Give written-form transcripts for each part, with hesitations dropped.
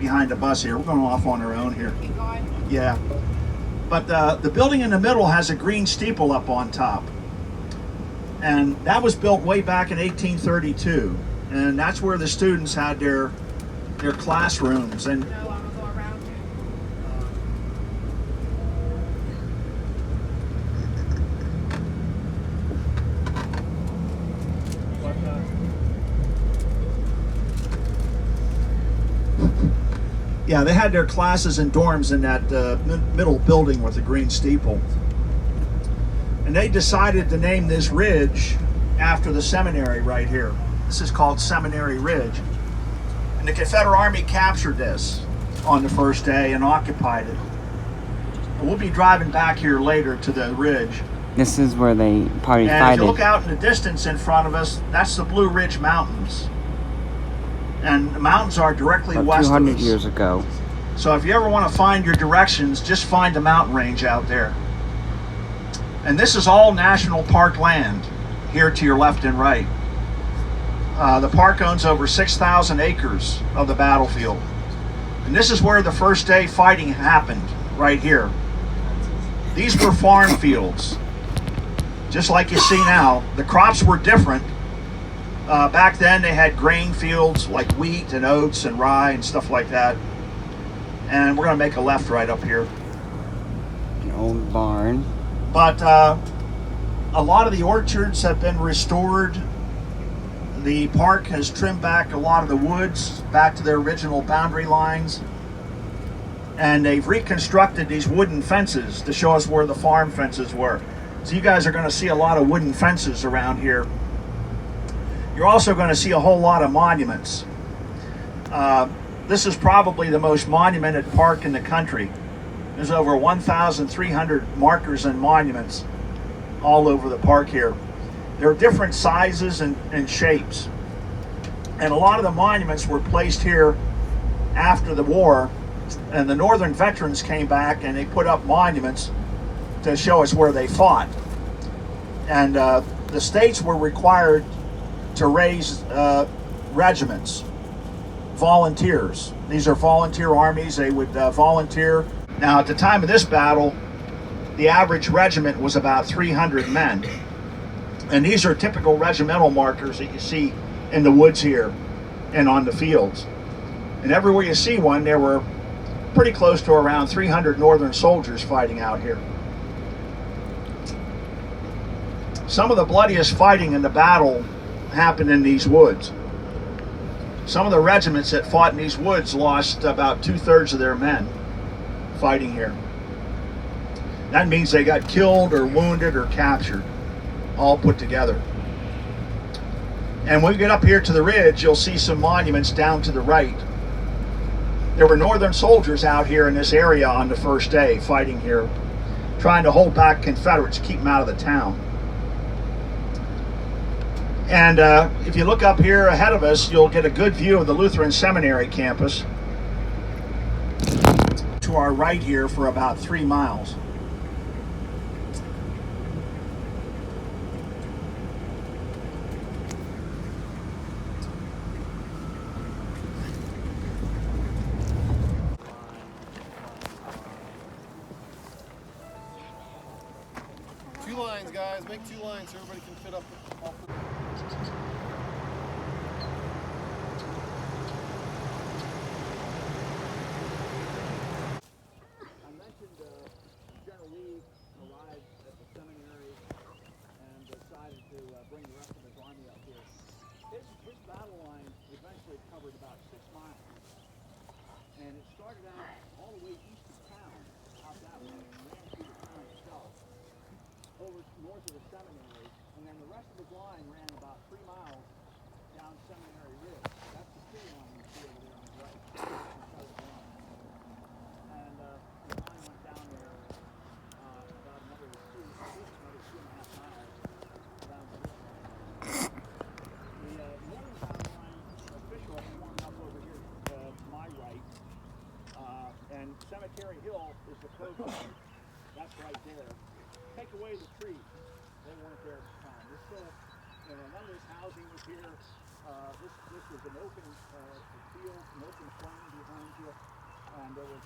behind the bus here. We're going off on our own here. Keep going. Yeah. But the building in the middle has a green steeple up on top. And that was built way back in 1832. And that's where the students had their classrooms. And No, I'm gonna go around you. yeah, they had their classes and dorms in that middle building with the green steeple. And they decided to name this ridge after the seminary right here. This is called Seminary Ridge. And the Confederate Army captured this on the first day and occupied it. And we'll be driving back here later to the ridge. This is where they probably And fight if you it. look out in the distance in front of us, that's the Blue Ridge Mountains. And the mountains are directly About west of 200 us. years ago. So if you ever want to find your directions, just find the mountain range out there. And this is all national park land here to your left and right. The park owns over 6,000 acres of the battlefield. And this is where the first day fighting happened, right here. These were farm fields, just like you see now. The crops were different. Back then they had grain fields like wheat and oats and rye and stuff like that. And we're going to make a left right up here. An old barn. But a lot of the orchards have been restored. The park has trimmed back a lot of the woods back to their original boundary lines. And they've reconstructed these wooden fences to show us where the farm fences were. So you guys are going to see a lot of wooden fences around here. You're also going to see a whole lot of monuments. This is probably the most monumented park in the country. There's over 1,300 markers and monuments all over the park here. There are different sizes and shapes. And a lot of the monuments were placed here after the war. And the Northern veterans came back and they put up monuments to show us where they fought. And the states were required to raise regiments, volunteers. These are volunteer armies. They would volunteer. Now, at the time of this battle, the average regiment was about 300 men. And these are typical regimental markers that you see in the woods here and on the fields. And everywhere you see one, there were pretty close to around 300 Northern soldiers fighting out here. Some of the bloodiest fighting in the battle happened in these woods. Some of the regiments that fought in these woods lost about 2/3 of their men fighting here. That means they got killed or wounded or captured, all put together. And when we get up here to the ridge, you'll see some monuments down to the right. There were Northern soldiers out here in this area on the first day fighting here, trying to hold back Confederates, keep them out of the town. And if you look up here ahead of us, you'll get a good view of the Lutheran Seminary campus. To our right here for about 3 miles. Two lines, guys. Make 2 lines so everybody can fit up off the... I mentioned General Lee arrived at the seminary and decided to bring the rest of his army up here. His battle line eventually covered about 6 miles. And it started out all the way east of town, out that way, and ran through the town itself, over north of the seminary, and then the rest of his line ran about 3 miles down Seminary Ridge. That's the tree line you see over there on the right. And the line went down there about another 2.5 miles down the river. The northern town line official formed up over here to my right, and Cemetery Hill is the coast line. That's right there. Take away the trees. They weren't there at the time. This none of this housing was here. This was an open field, an open plain behind you.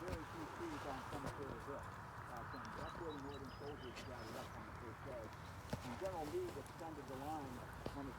were very few trees on Cemetery Hill. That's where the Northern soldiers gathered up on the first day. And General Meade extended the line when his